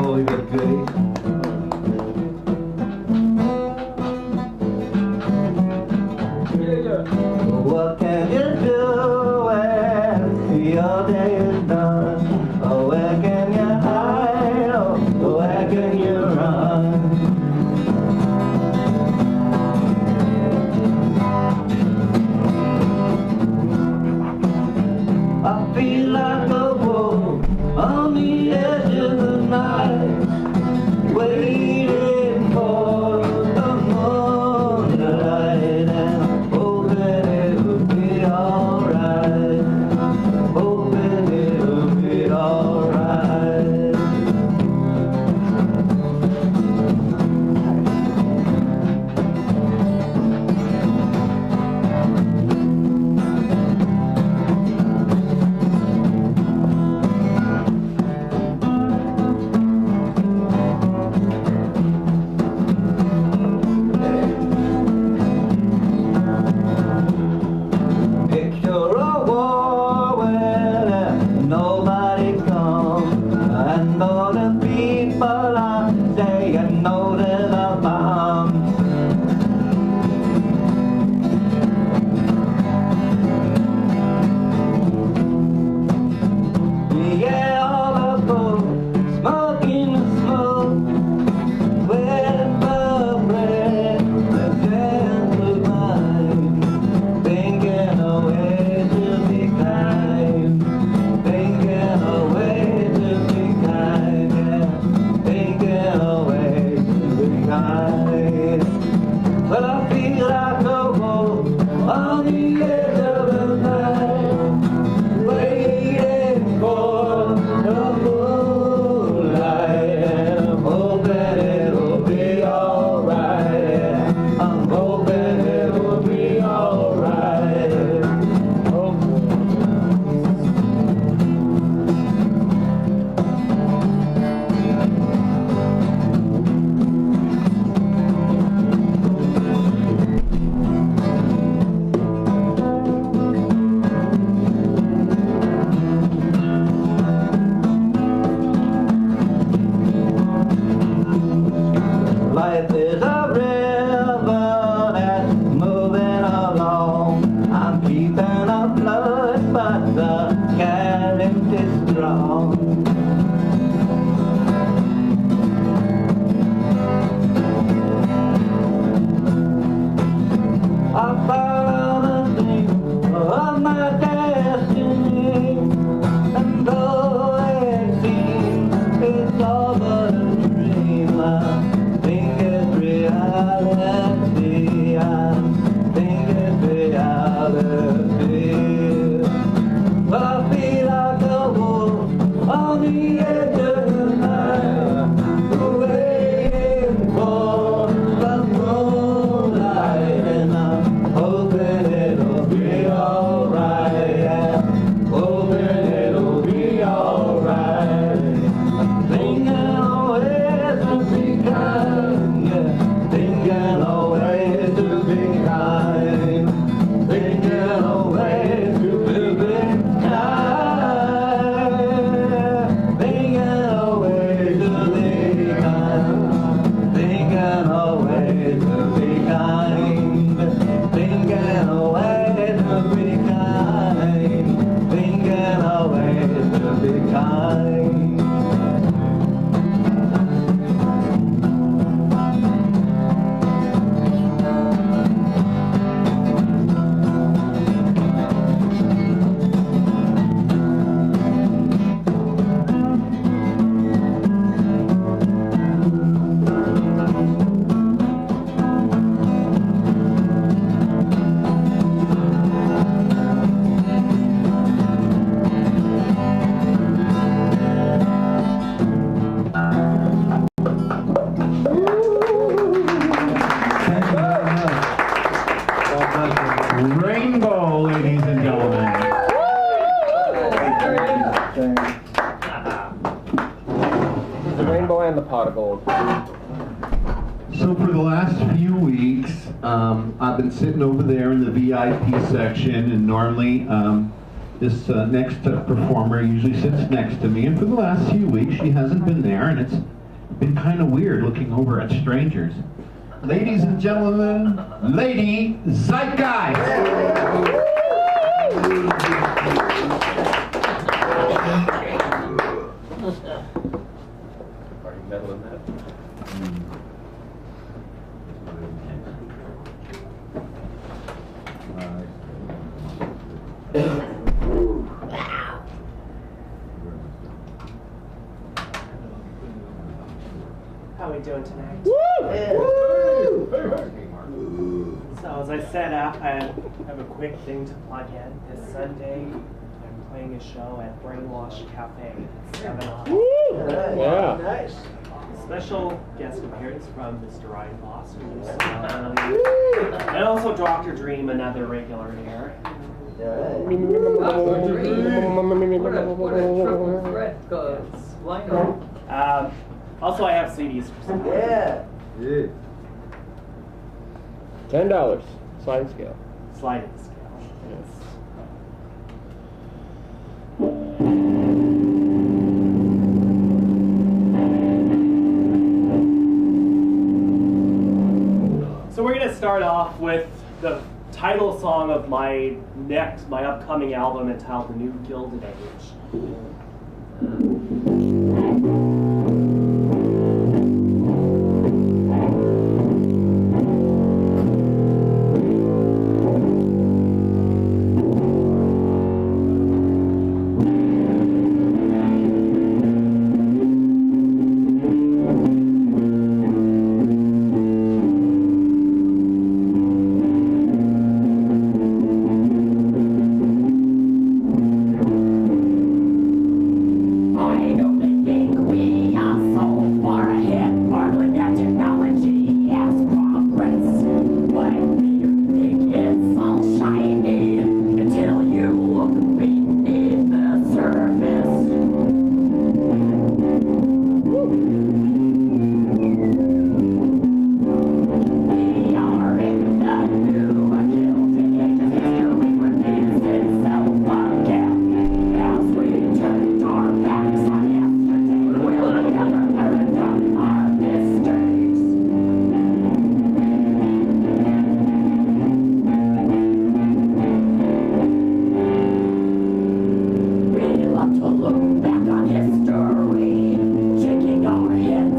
Oh, we got goodies. What can you do when your day is done? Oh, where can you hide? Oh, where can you run? I feel like a wolf on the edge of the night, waiting for the moonlight, and hoping it'll be alright, hoping it'll be alright. Picture a war where nobody comes, and all the people are saying no to the bombs. Yeah, all the folks smoking the smoke, waiting for breath, the gentle mind, thinking a way to be kind, thinking a way to be kind, yeah, thinking a way to be kind. Well, I feel like a wolf on the edge of the night, waiting for the moonlight, and I'm hoping it'll be alright. I'm hoping it'll be alright. Life is a river that's moving along. I'm keeping afloat, but the current is strong. I follow the thing of my destiny, and though it seems it's all but a dream, I think it's reality. I think it's reality. But I feel like a wolf on the edge of the night, waiting for the moonlight, and I'm hoping it'll be alright, yeah, hoping it'll be alright. Thinking always to be kind, yeah, thinking always to be kind, thinking always to be kind, thinking always to be kind, thinking always to be kind, thinking always to be kind, thinking always to be kind. Rainbow, ladies and gentlemen. The rainbow and the pot of gold. So for the last few weeks, I've been sitting over there in the VIP section, and normally This next performer usually sits next to me, and for the last few weeks she hasn't been there, and it's been kind of weird looking over at strangers. Ladies and gentlemen, Lady Zeitgeist! Are you meddling that? How are we doing tonight? Woo! So as I said, I have a quick thing to plug in. This Sunday, I'm playing a show at Brainwash Cafe at 7 o'clock. Yeah. Nice. Special guest appearance from Mr. Ryan Voss, who you saw earlier. And also Dr. Dream, another regular here. What a triple threat lineup. Also, I have CDs for some. Yeah. $10. Sliding scale. Sliding scale. Yes. So we're gonna start off with the title song of my upcoming album entitled The New Gilded Age. To look back on history, shaking our heads.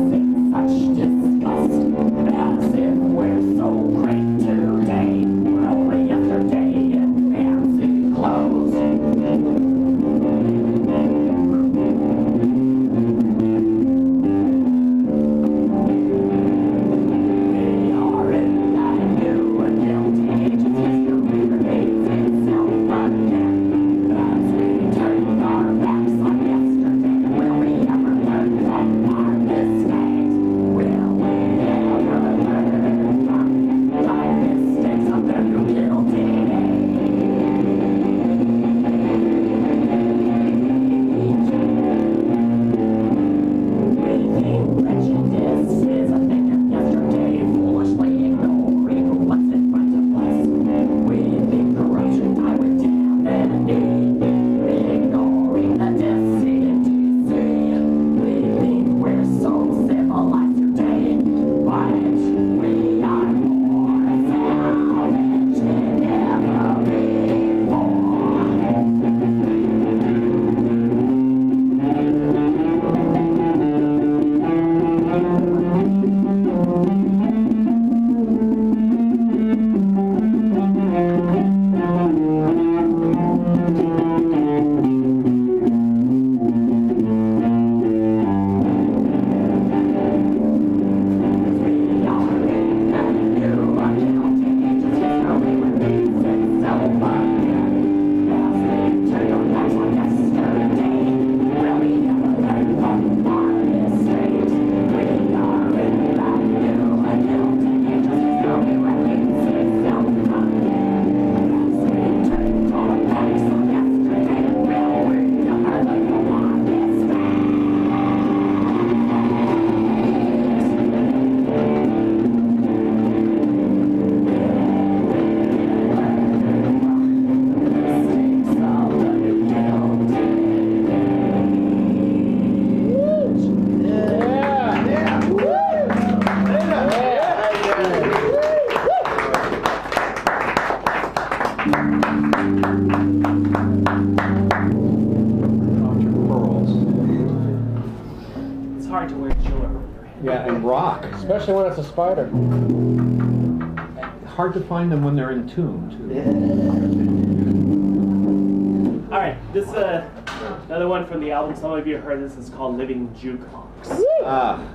hard to wear jewelry over your head. Yeah, and rock. Especially when it's a spider. Hard to find them when they're in tune, too. All right, this is another one from the album. Some of you heard this. It's called Living Jukebox. Ah.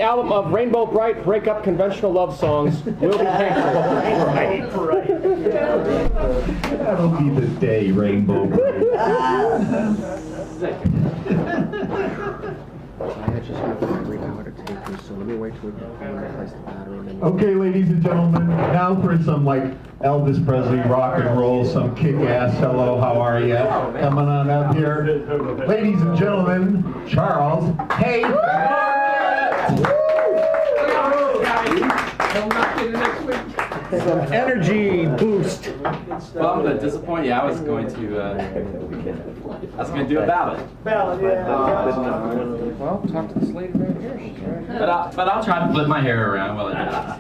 Album of Rainbow Bright breakup conventional love songs will be canceled. Right. That'll be the day, Rainbow Bright. just have to figure out how to take this, so let me wait till we replace the battery and then Okay, ladies and gentlemen, now for some like Elvis Presley rock and roll, some kick-ass hello, how are ya? Coming on up here. Ladies and gentlemen, Charles. Hey! some energy boost. Well, I'm going to disappoint you. I was going to do a ballad. Ballad, yeah. Well, talk to this lady right here. She's right here. But I'll try to flip my hair around while I do this.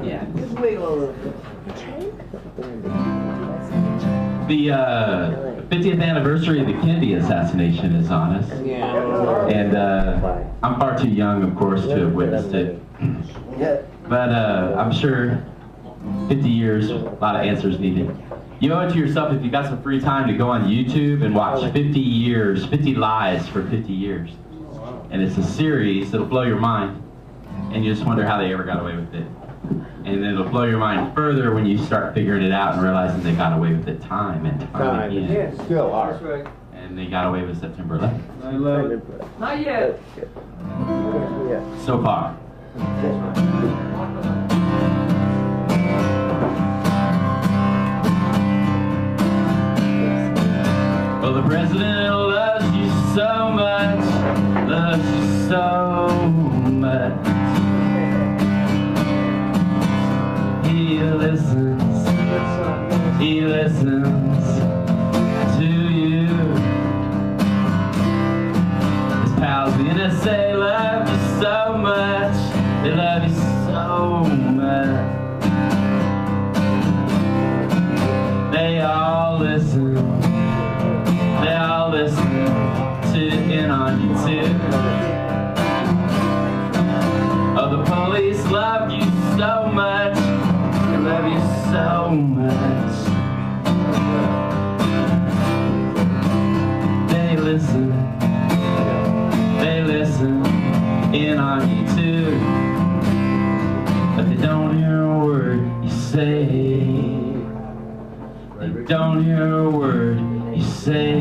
Yeah. The 50th anniversary of the Kennedy assassination is on us. And I'm far too young, of course, to have witnessed it. But I'm sure 50 years, a lot of answers needed. You owe it to yourself, if you got some free time, to go on YouTube and watch 50 years, 50 lies for 50 years. And it's a series that'll blow your mind. And you just wonder how they ever got away with it. And it'll blow your mind further when you start figuring it out and realizing they got away with it time and time again. Still are. And they got away with September 11th. Not yet. So far. Well, the president loves you so much, loves you so much. He listens to you. His pals in NSA love you so much, they love you so much. They all listen to in on you too. Oh, the police love you so much, they love you so much. They listen in on you too. But they don't hear a word you say. They don't hear a word you say.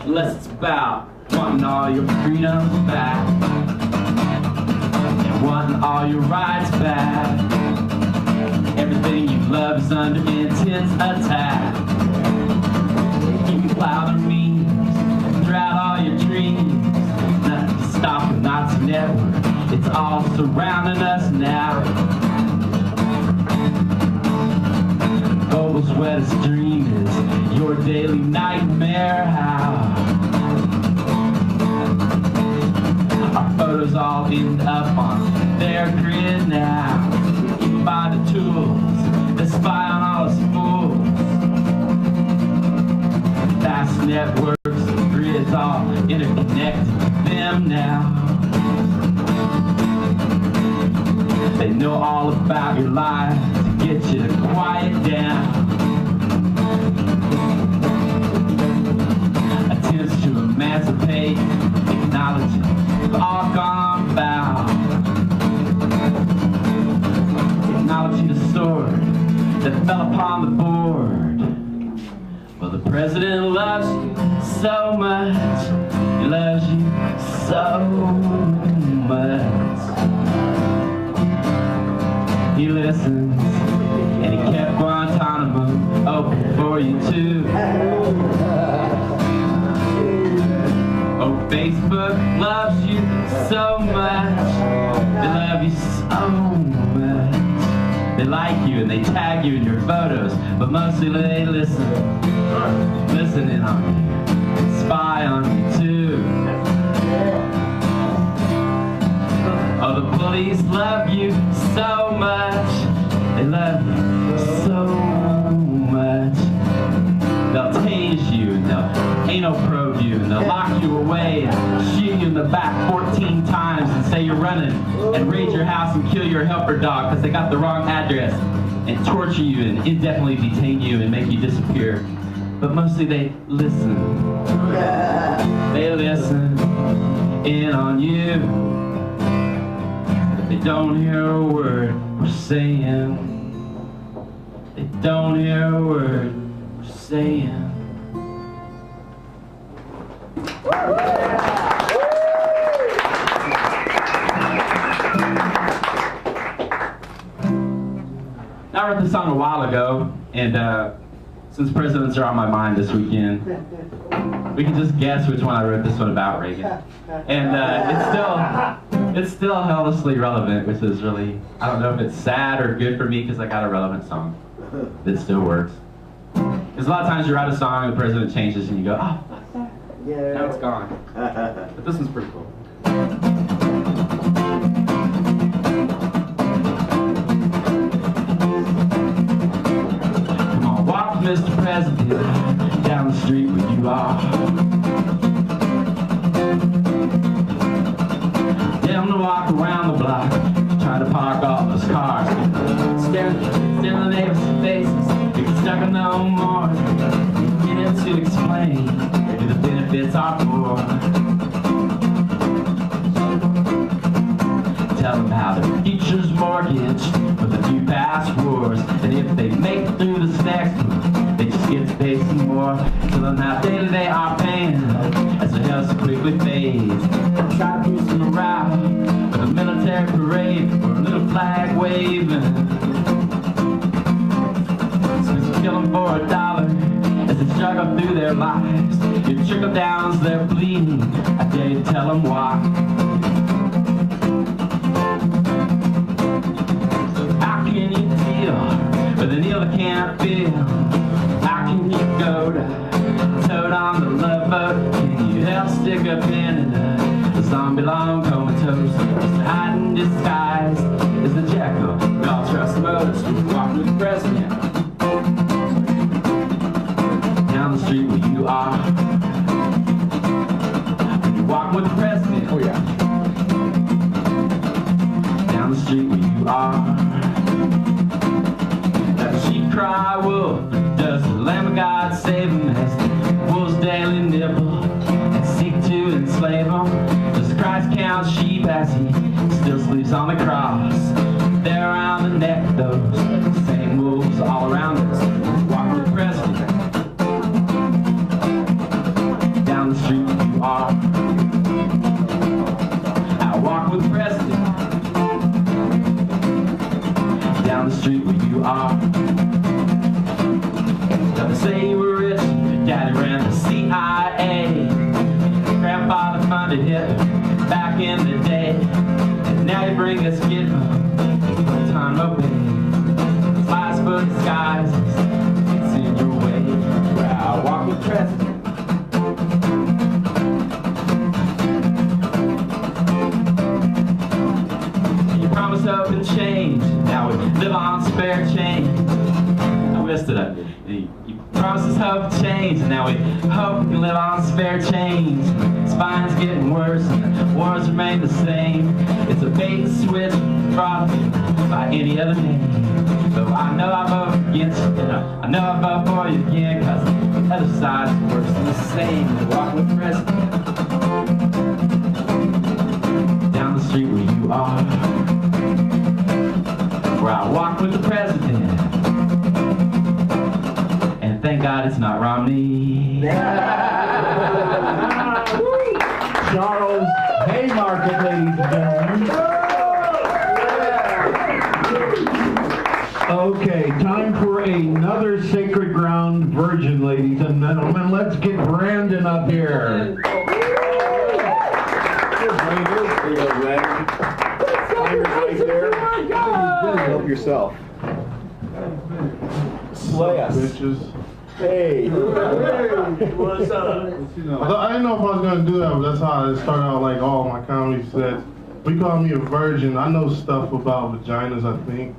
Unless it's about wanting all your freedoms back and wanting all your rights back. Everything you love is under intense attack. You can plow the means throughout all your dreams. Nothing to stop the Nazi network. It's all surrounding us now. Google's wettest dream is your daily nightmare. How our photos all end up on their grid now. You can buy the tools that spy on all us fools. Vast networks and grids all interconnected with them now. They know all about your life to get you to quiet down. Attempts to emancipate, technology, all gone foul. Technology, the sword that fell upon the board. Well, the president loves you so much, he loves you so much. He listens, and he kept Guantanamo open for you too. Oh, Facebook loves you so much. They love you so much. They like you and they tag you in your photos, but mostly they listen in on you, spy on you too. Oh, the police love you so much. They love you so much. They'll tase you and they'll anal probe you and they'll lock you away and shoot you in the back 14 times and say you're running and raid your house and kill your helper dog because they got the wrong address and torture you and indefinitely detain you and make you disappear. But mostly they listen. They listen in on you. But they don't hear a word we're saying. They don't hear a word we're saying. I wrote this song a while ago, and since presidents are on my mind this weekend, we can just guess which one I wrote this one about, Reagan. And it's still helplessly relevant, which is really, I don't know if it's sad or good for me because I got a relevant song that still works. Because a lot of times you write a song and the president changes and you go, oh, fuck that. Yeah. Now it's gone. But this one's pretty cool. Come on, walk, Mr. President, down the street where you are. Tell him to walk around the block, try to park all those cars. Staring the neighbors' faces, you get stuck on no more. Get him to explain who the benefits are for. Tell them how their future's mortgaged with a few past wars. And if they make it through this next one, they just get to pay some more. Tell them how daily they are paying as the hell so quickly fades. Try to boost some morale with a military parade or a little flag waving. Kill them for $1 as they struggle through their lives. Your trickle downs, they're bleeding. I dare you to tell them why. How can you deal with a needle that can't feel? How can you go to toad on the love boat? Can you help stick a pin in a zombie long comatose? Just hide in disguise is the Jekyll we all trust most. Walk with the president down the street where you are. When you walk with the president, Oh yeah. down the street where you are. Does the sheep cry wolf? Does the Lamb of God save him? As the wolves daily nibble and seek to enslave him? Does Christ count sheep as he still sleeps on the cross? There around the neck, those same wolves all around us. Walk with the president down the street where you are. I walk with the president down the street where you are. Now they say you were rich, your daddy ran the CIA. Grandfather funded Hitler back in the day. And now you bring us kid time obey. Lies for disguises, it's in your way. Where I walk with the president. You promised hope and change, now we live on spare change. I missed it up. You promised us hope and change, and now we hope we can live on spare change. Spine's getting worse, and the wars remain the same. It's a bait and switch, brought by any other name. So I know I vote against you, I know I vote for you again, cause the other side's worse than the same. You walk with the president down the street where you are. Where I walk with the president, and thank God it's not Romney. Charles Haymarket, ladies and gentlemen. Okay, time for another Sacred Ground Virgin, ladies and gentlemen. Let's get Brandon up here. Help yourself. Slay us. Bitches. Hey. What's up? I didn't know if I was gonna do that, but that's how it started out. Like all my comedy sets, we call me a virgin. I know stuff about vaginas, I think.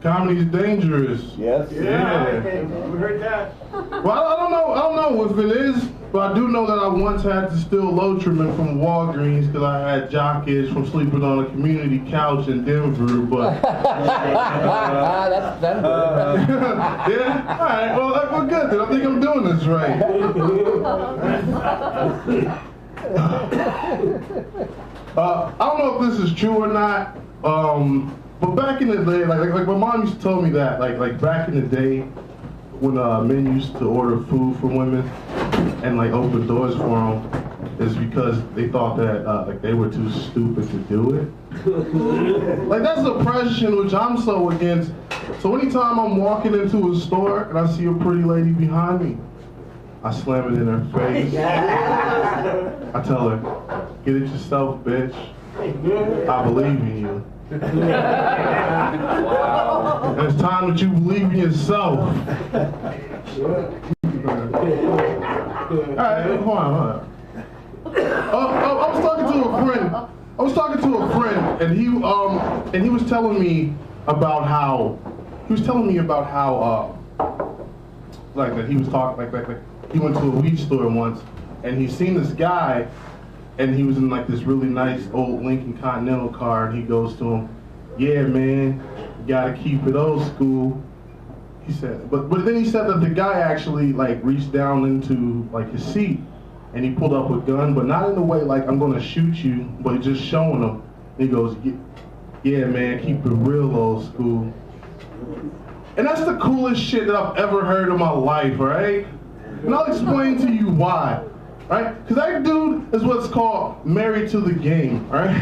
Comedy's dangerous. Yes. Yeah. We heard that. Well, I don't know if it is, but I do know that I once had to steal Lotrimin from Walgreens because I had jock itch from sleeping on a community couch in Denver. But That's yeah, all right. Well, we're good then. I think I'm doing this right. I don't know if this is true or not. But back in the day, like my mom used to tell me that, like back in the day, when men used to order food for women and like open doors for them, is because they thought that like they were too stupid to do it. Like, that's depression, which I'm so against. So anytime I'm walking into a store and I see a pretty lady behind me, I slam it in her face. I tell her, get it yourself, bitch. I believe in you. And it's time that you believe in yourself. Alright, hold on. I was talking to a friend, and he was telling me about how like that he was talking like he went to a weed store once, and he seen this guy, and he was in like this really nice old Lincoln Continental car, and he goes to him, yeah man, you gotta keep it old school. He said, but then he said that the guy actually like reached down into like his seat, and he pulled up a gun, but not in the way like I'm gonna shoot you, but just showing him. And he goes, yeah man, keep it real old school. And that's the coolest shit that I've ever heard in my life, right? And I'll explain to you why, right? Because that dude is what's called married to the game, right?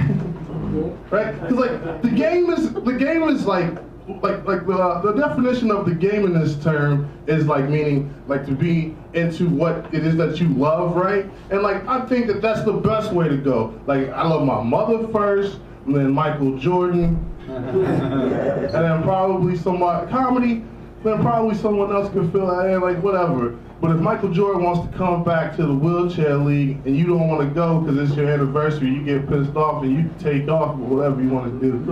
Right? Because like the game is like the definition of the game in this term is like meaning like to be into what it is that you love, right? And like I think that that's the best way to go. Like I love my mother first, and then Michael Jordan, and then probably somewhat comedy. Then probably someone else could fill that in, like whatever. But if Michael Jordan wants to come back to the wheelchair league and you don't want to go because it's your anniversary, you get pissed off and you take off or whatever you want to do.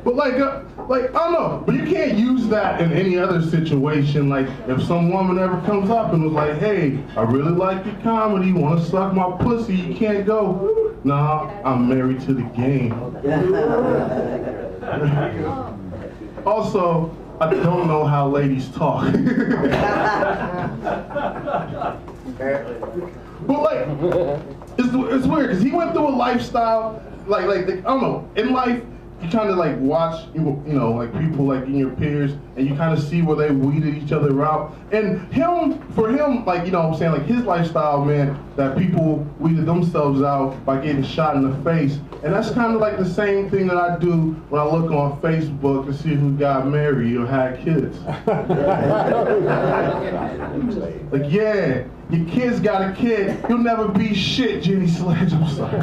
But like I don't know, but you can't use that in any other situation. Like if some woman ever comes up and was like, hey, I really like your comedy, want to suck my pussy, you can't go. Nah, I'm married to the game. Also, I don't know how ladies talk. But like, it's weird because he went through a lifestyle like I don't know, in life you kind of like watch you know like people like in your peers and you kind of see where they weeded each other out. And for him like you know what I'm saying like his lifestyle meant that people weeded themselves out by getting shot in the face. And that's kind of like the same thing that I do when I look on Facebook to see who got married or had kids. Like, yeah, your kid's got a kid, you'll never be shit, Jenny Sledge, I'm sorry.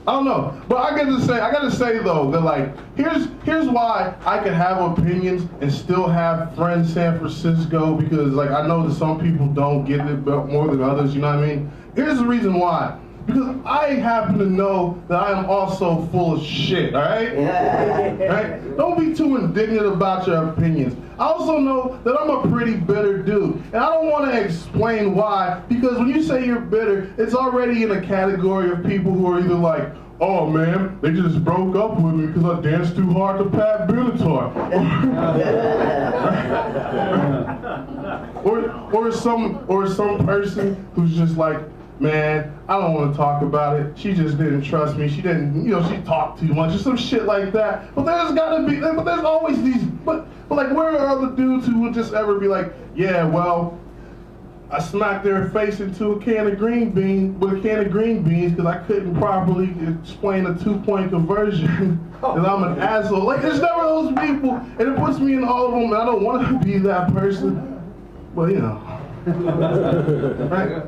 I don't know, but I gotta say though that like here's why I can have opinions and still have friends in San Francisco, because like I know that some people don't get it more than others, you know what I mean? Here's the reason why. Because I happen to know that I am also full of shit, alright? Right? Don't be too indignant about your opinions. I also know that I'm a pretty bitter dude. And I don't want to explain why, because when you say you're bitter, it's already in a category of people who are either like, oh man, they just broke up with me because I danced too hard to Pt2. or some person who's just like, man, I don't want to talk about it. She just didn't trust me. She didn't, you know, she talked too much or some shit like that. But there's always these, but like where are other dudes who would just ever be like, yeah, well, I smacked their face into a can of green beans because I couldn't properly explain a 2-point conversion and I'm an asshole. Like there's never those people, and it puts me in all of them, and I don't want to be that person. But you know, right?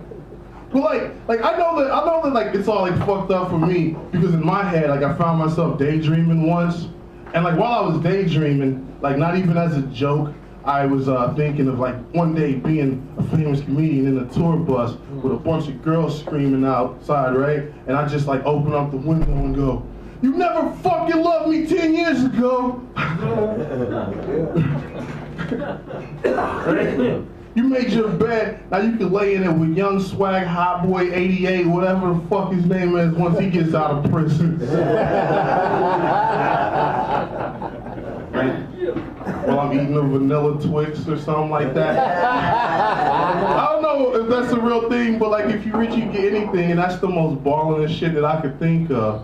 But like I know that like it's all like fucked up for me, because in my head like I found myself daydreaming once, and like while I was daydreaming, like not even as a joke, I was thinking of like one day being a famous comedian in a tour bus with a bunch of girls screaming outside, right? And I just like open up the window and go, "You never fucking loved me 10 years ago." Right? You made your bed, now you can lay in it with young swag, hot boy 88, whatever the fuck his name is once he gets out of prison. Right? While I'm eating a vanilla Twix or something like that. I don't know if that's a real thing, but like if you reach, you get anything, and that's the most ballin' shit that I could think of.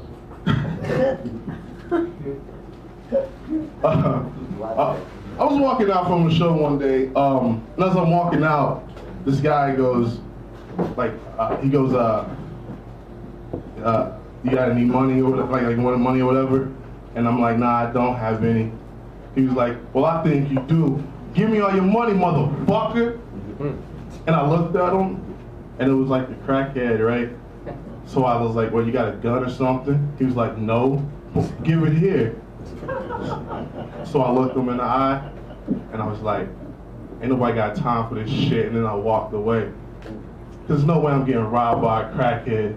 I was walking out from the show one day, and as I'm walking out, this guy goes, he goes, you got any money or whatever, like you want money or whatever? And I'm like, nah, I don't have any. He was like, well, I think you do. Give me all your money, motherfucker. And I looked at him, and it was like the crackhead, right? So I was like, well, you got a gun or something? He was like, no. Give it here. So I looked him in the eye, and I was like, ain't nobody got time for this shit. And then I walked away. There's no way I'm getting robbed by a crackhead.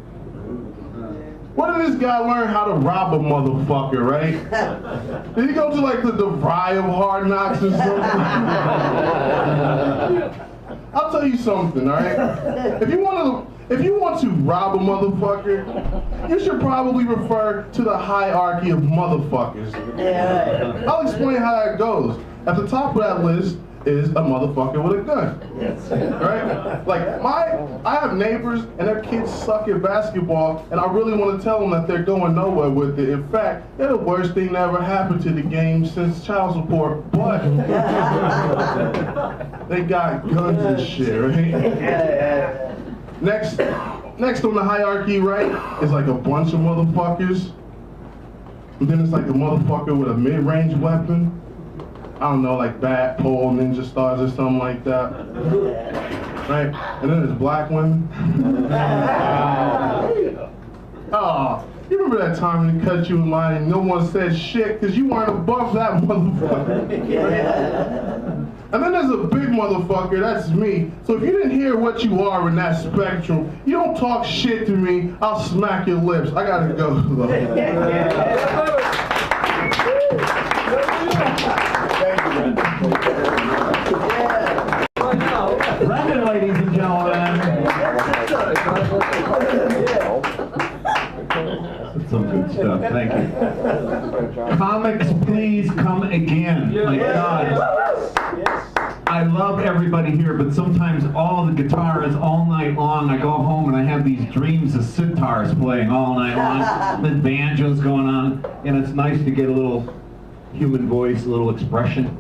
Where did this guy learn how to rob a motherfucker, right? Did he go to like the DeVry of Hard Knocks or something? I'll tell you something, all right? If you want to rob a motherfucker, you should probably refer to the hierarchy of motherfuckers. I'll explain how that goes. At the top of that list is a motherfucker with a gun. Right? Like, I have neighbors and their kids suck at basketball, and I really want to tell them that they're going nowhere with it. In fact, they're the worst thing that ever happened to the game since child support, but they got guns and shit, right? Next on the hierarchy, right, is like a bunch of motherfuckers. And then it's like a motherfucker with a mid-range weapon. I don't know, like bat, pole, ninja stars or something like that. Right? And then there's black women. Oh, you remember that time when they cut you in line and no one said shit because you weren't above that motherfucker? And then there's a big motherfucker, that's me. So if you didn't hear what you are in that spectrum, you don't talk shit to me, I'll smack your lips. I gotta go. Brendan, ladies and gentlemen. That's some good stuff. Thank you. Comics, please come again. My God. I love everybody here, but sometimes all the guitar is all night long. I go home and I have these dreams of sitars playing all night long. The banjo's going on, and it's nice to get a little human voice, a little expression.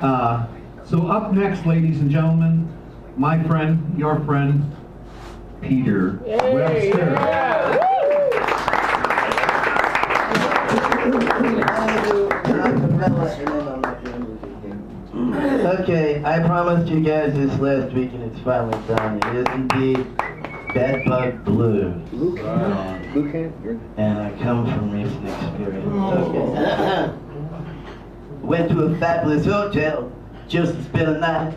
So up next, ladies and gentlemen, my friend, your friend, Peter Webster. Okay, I promised you guys this last week, and it's finally done. It is indeed Bedbug Blues. And I come from recent experience. Okay. Went to a fabulous hotel just to spend a night.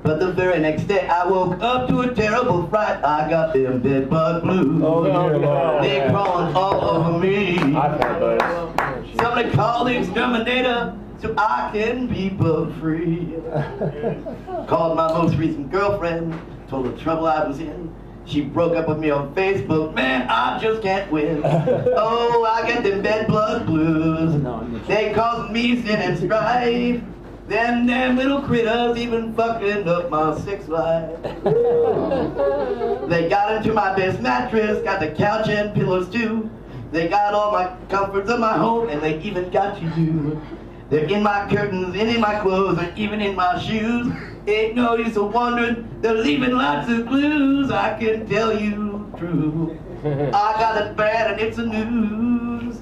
But the very next day I woke up to a terrible fright. I got them bedbug blues. Oh, no. They're crawling all over me. I've had those. Somebody call the exterminator so I can be bug free. Called my most recent girlfriend, told her the trouble I was in. She broke up with me on Facebook. Man, I just can't win. Oh, I got them bedbug blues. They causing me sin and strife. Them little critters even fucking up my sex life. They got into my best mattress, got the couch and pillows too. They got all my comforts of my home, and they even got you. They're in my curtains, and in my clothes, and even in my shoes. Ain't no use of wondering, they're leaving lots of clues. I can tell you true. I got it bad, and it's the news.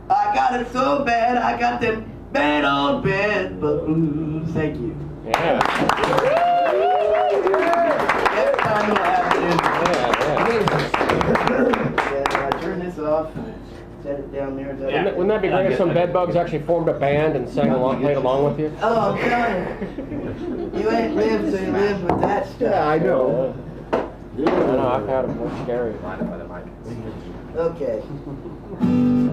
I got it so bad, I got them bad old bed blues. Thank you. Yeah. Every time you'll have to. I turn this off. Set it down there. Wouldn't that be great if some bedbugs actually formed a band and sang along, played along with you? Oh, God. You ain't lived, so you live with that stuff. Yeah, I know. I know, I've had them. They're scary. Okay.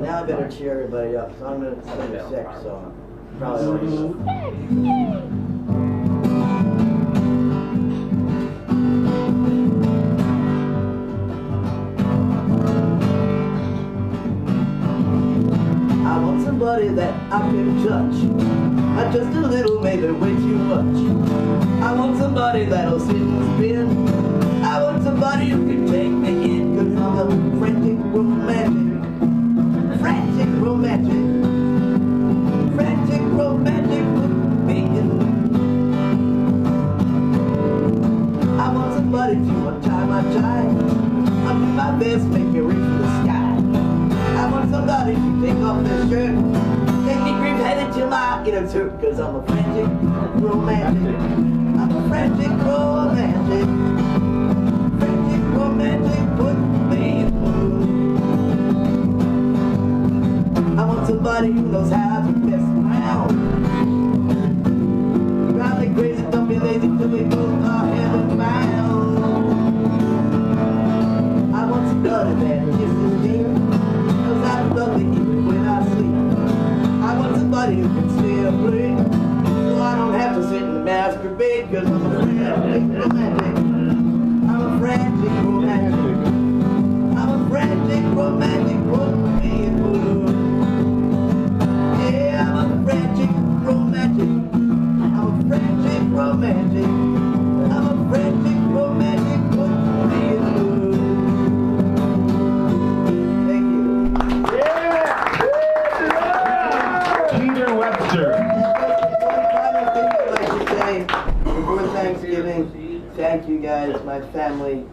Now I better cheer everybody up. So I'm going to sing a sex song. Probably already know. I want somebody that I can touch. Not just a little, maybe way too much. I want somebody that'll sit and spin. I want somebody who can take me in. Cause I'm a frantic romantic. Frantic romantic. Frantic romantic being. I want somebody to untie my tie. my vest, make me reach for the sky. I want somebody to take off their shirt, make me grip headed till my inner turn, cause I'm a frantic romantic. I'm a frantic romantic. Frantic romantic, put me in the mood. I want somebody who knows how to mess around. Drive me crazy, don't be lazy till we both are heaven bound. I want somebody that kisses me, cause I'm lovely even when I sleep. I want somebody who can stay up late, so I don't have to sit and masturbate, cause I'm a frantic romantic. I'm a frantic romantic. I'm a frantic romantic, put me in the mood. Yeah, I'm a frantic romantic. I'm a frantic romantic. I'm a frantic romantic, put me in the mood. Thank you. Peter Webster. One final thing I'd like to say before Thanksgiving. Thank you guys, my family,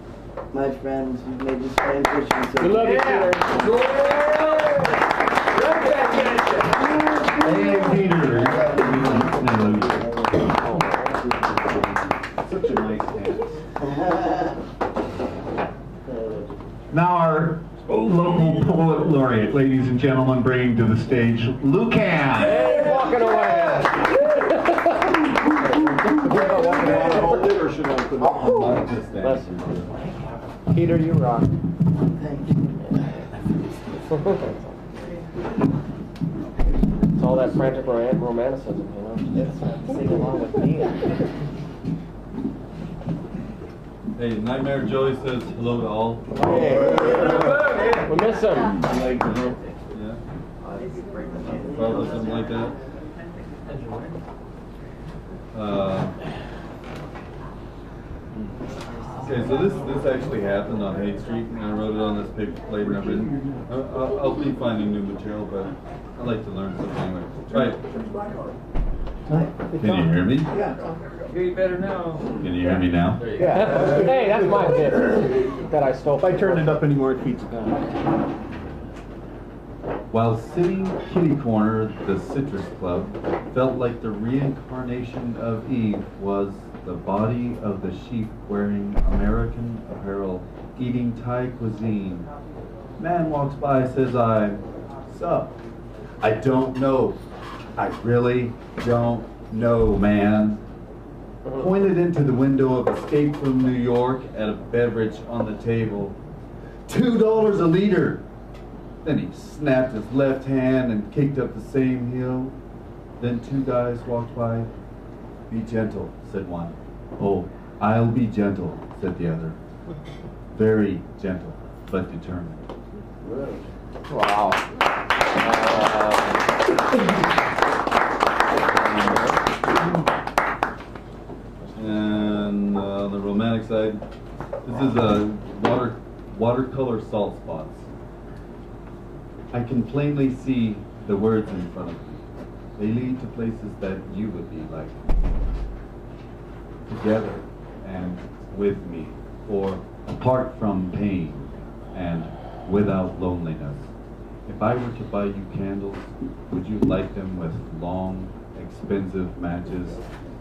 my friends who've made this transition so We love you, Peter. Hey, Peter. I love you. Such a nice dance. Now our local poet laureate, ladies and gentlemen, bringing to the stage Lucan. Hey, walking away. Peter, you rock. Thank you. It's all that frantic romanticism, you know? Sing along with me. Hey, Nightmare Joey says hello to all. Hey, we miss him. Yeah. Probably something like that. Okay, so this actually happened on Haight Street, and I wrote it on this paper plate, and I've been, I'll be finding new material, but I like to learn something anyway. Right. Can you hear me? Hear you better now. Can you hear me now? Yeah. Hey, that's my bit that I stole. If I turned it up anymore, it feeds back. While sitting kitty corner, the Citrus Club felt like the reincarnation of Eve was the body of the sheep wearing American apparel, eating Thai cuisine. Man walks by, says I, sup? I don't know. I really don't know, man. Pointed into the window of Escape from New York at a beverage on the table. $2 a liter. Then he snapped his left hand and kicked up the same hill. Then two guys walked by. Be gentle, said one. Oh, I'll be gentle, said the other. Very gentle, but determined. Wow. And on the romantic side, this is watercolor salt spots. I can plainly see the words in front of me. They lead to places that you would be like. Together and with me, or apart from pain and without loneliness. If I were to buy you candles, would you light them with long, expensive matches,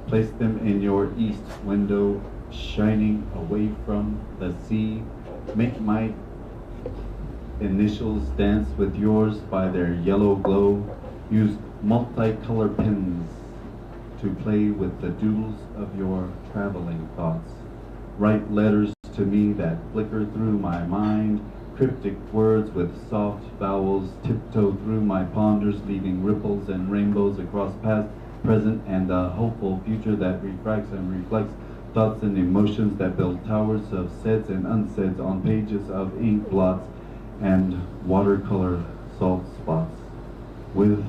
place them in your east window, shining away from the sea, make my initials dance with yours by their yellow glow, use multicolor pens to play with the doodles of your traveling thoughts, write letters to me that flicker through my mind, cryptic words with soft vowels tiptoe through my ponders, leaving ripples and rainbows across past, present, and a hopeful future that refracts and reflects thoughts and emotions that build towers of saids and unsaids on pages of ink blots and watercolor salt spots, with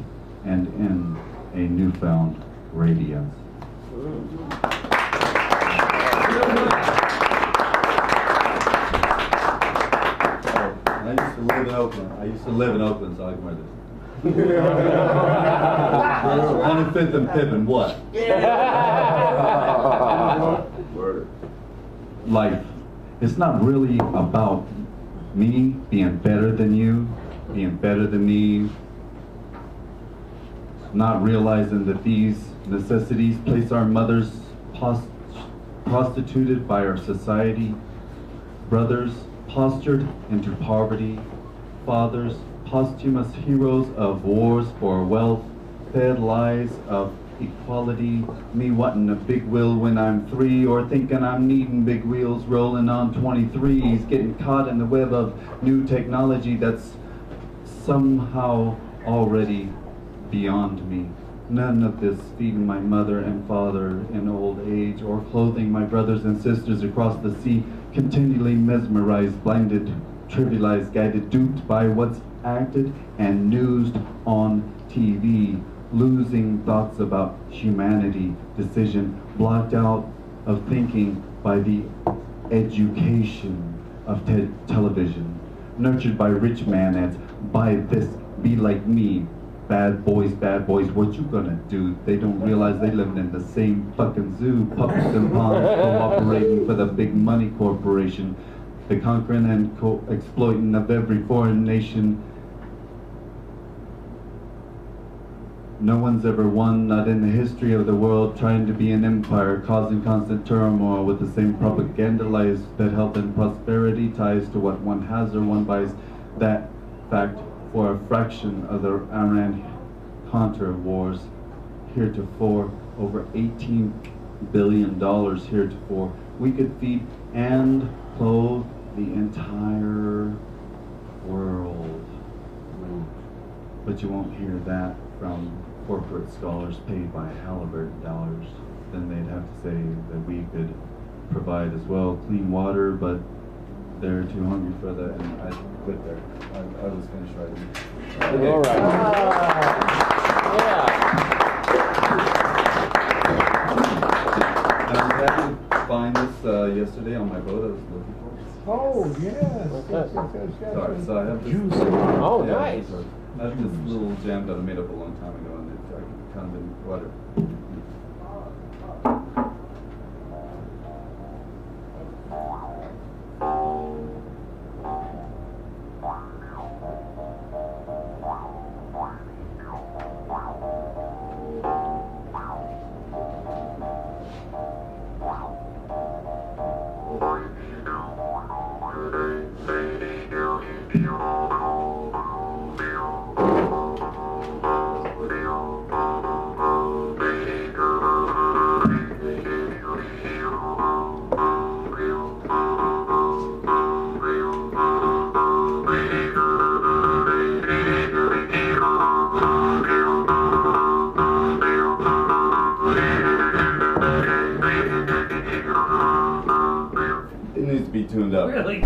and in a newfound radiance. I used to live in Oakland. So I can wear this. 105th and Pippin, what? Life. It's not really about Me being better than you, being better than me, not realizing that these necessities place our mothers prostituted by our society, brothers postured into poverty, fathers posthumous heroes of wars for wealth, fed lies of equality, me wanting a big wheel when I'm 3, or thinking I'm needing big wheels rolling on 23s, getting caught in the web of new technology that's somehow already beyond me. None of this feeding my mother and father in old age, or clothing my brothers and sisters across the sea, continually mesmerized, blinded, trivialized, guided, duped by what's acted and newsed on TV, losing thoughts about humanity, decision, blocked out of thinking by the education of television, nurtured by rich man ads, buy this, be like me, bad boys, what you gonna do? They don't realize they live in the same fucking zoo, puppets and pawns cooperating for the big money corporation, the conquering and exploiting of every foreign nation. No one's ever won, not in the history of the world, trying to be an empire, causing constant turmoil with the same propaganda lies that health and prosperity ties to what one has or one buys. That fact for a fraction of the Iran-Contra wars heretofore, over $18 billion heretofore. We could feed and clothe the entire world. But you won't hear that from corporate scholars paid by Halliburton dollars. Then they'd have to say that we could provide as well clean water, but they're too hungry for that, and I quit there. I was finished writing. Okay. All right. Yeah. And I'm happy to find this yesterday on my boat I was looking for. Oh, yes. Sorry, so I have this. Juice. Oh, Yeah, nice. I have this little jam that I made up a long time ago, and it's kind of in water. It needs to be tuned up. Really?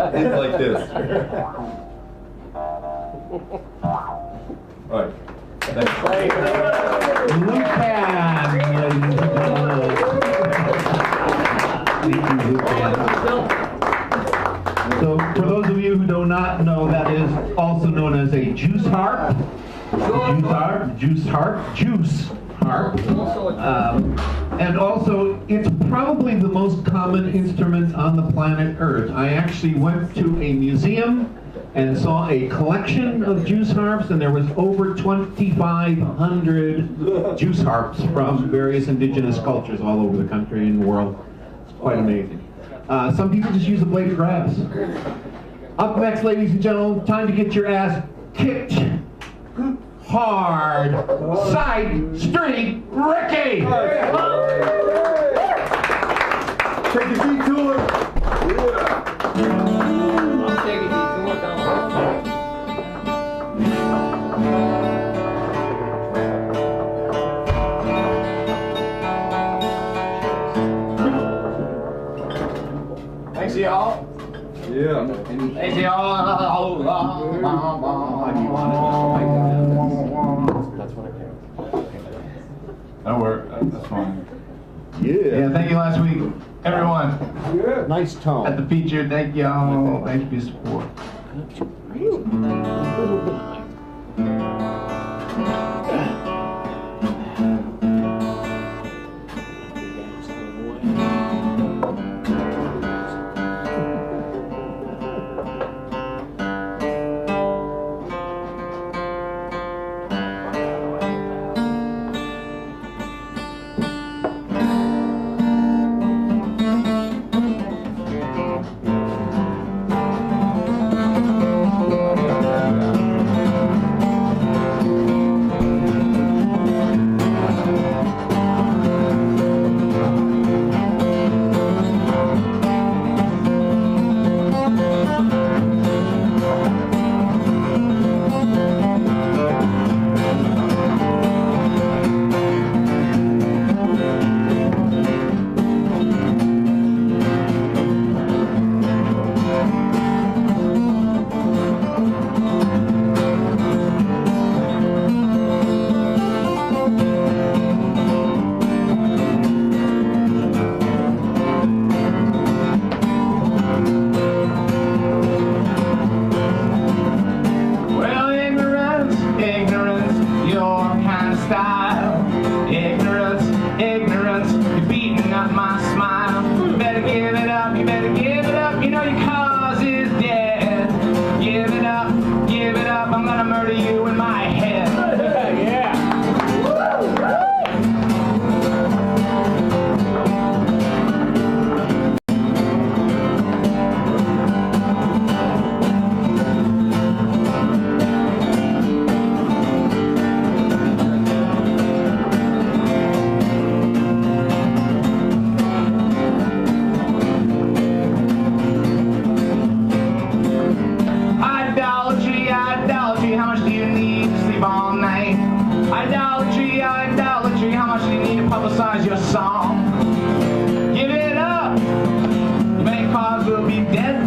It's like this. All right. Thanks. So, for those of you who do not know, that is also known as a juice harp. Juice harp. And also, it's probably the most common instrument on the planet Earth. I actually went to a museum and saw a collection of juice harps, and there was over 2,500 juice harps from various indigenous cultures all over the country and the world. It's quite amazing. Some people just use a blade of grass. Up next, ladies and gentlemen, time to get your ass kicked hard. Side Street Ricky! Take your feet to it. I'm taking these to work on. Thanks, y'all. Yeah. Thanks, y'all. That's what I That'll work. That's fine. Yeah, thank you last week, everyone. Nice At tone. the feature, thank y'all. Thank you for your support.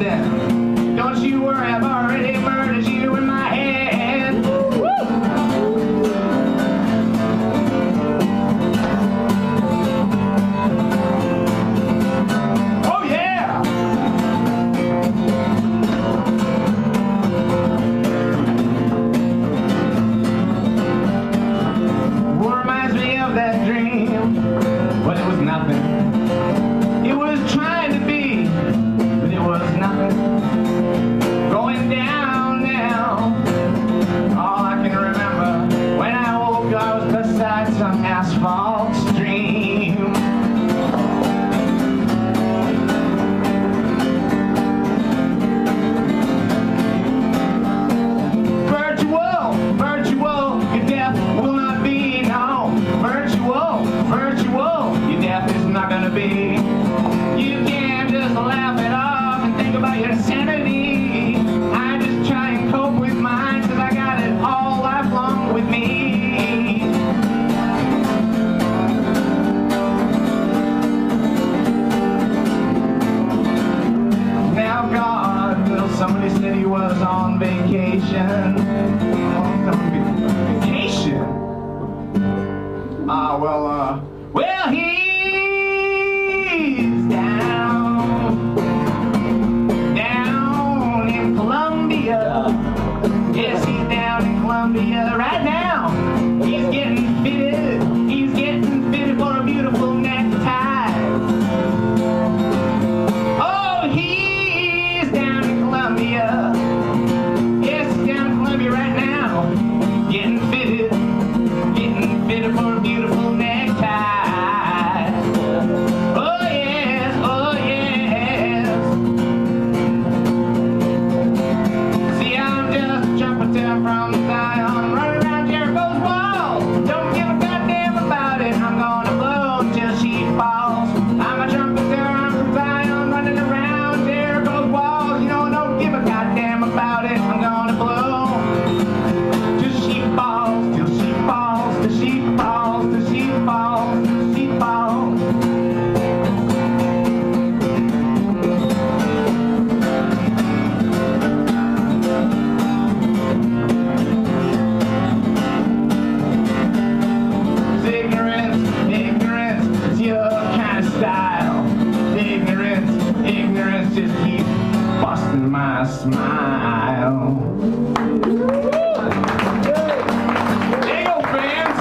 London. Don't you worry, I've already murdered you in my head. Oh yeah! What reminds me of that dream? Well, it was nothing. It was trying to be, but it was nothing. Going down now. All I can remember, when I woke I was beside some asphalt stream. Virtual, virtual, your death will not be, no. Virtual, virtual, your death is not gonna be. You can't just laugh it off and think about your sanity. I just try and cope with mine, cause I got it all lifelong with me. Now God, somebody said he was on vacation. Vacation? Well, he's down in Colombia. Yes, he's down in Colombia right now. He's getting fitted for a beautiful necktie. Oh, he's down in Colombia. Yes, he's down in Colombia right now. Getting fitted for a beautiful necktie. Oh yes, oh yes. See, I'm just jumping down from Zion, running around Jericho's wall. Don't give a goddamn about it. I'm gonna blow till she falls. I'm a jumping down from Zion, running around Jericho's walls. You know, don't give a goddamn about it. I'm gonna blow till she falls, till she falls, till she falls, till she falls, till she falls. Ignorance, it's your kind of style. Ignorance just keeps busting my smile. There you go, fans.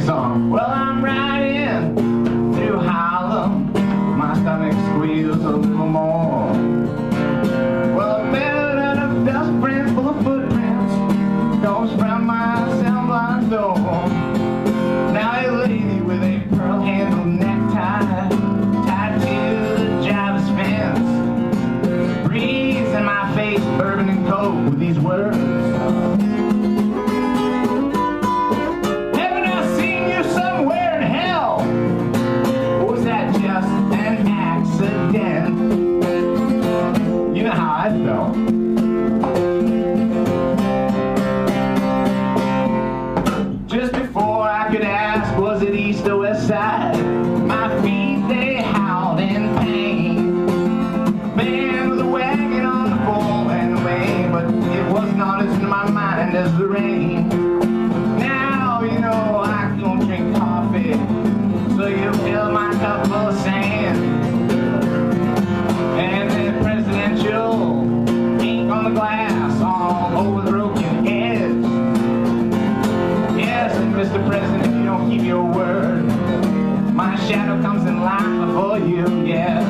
Song. Well, I'm riding through Harlem. My stomach squeals a little more. Well, a bed and a dustpan full of footprints goes from my cell block door. Now a lady with a pearl-handled necktie tied to the driver's fence breathes in my face, bourbon and coke with these words. You know how I felt. Just before I could ask, was it east or west side? My feet, they howled in pain. Man with a wagon on the bull and the way, but it was not as in my mind as the rain. Now, you know, I don't drink coffee, so you fill my cup full of sand. And then presidential ink on the glass all over the broken heads. Yes, and Mr. President, if you don't keep your word, my shadow comes in line before you, yes.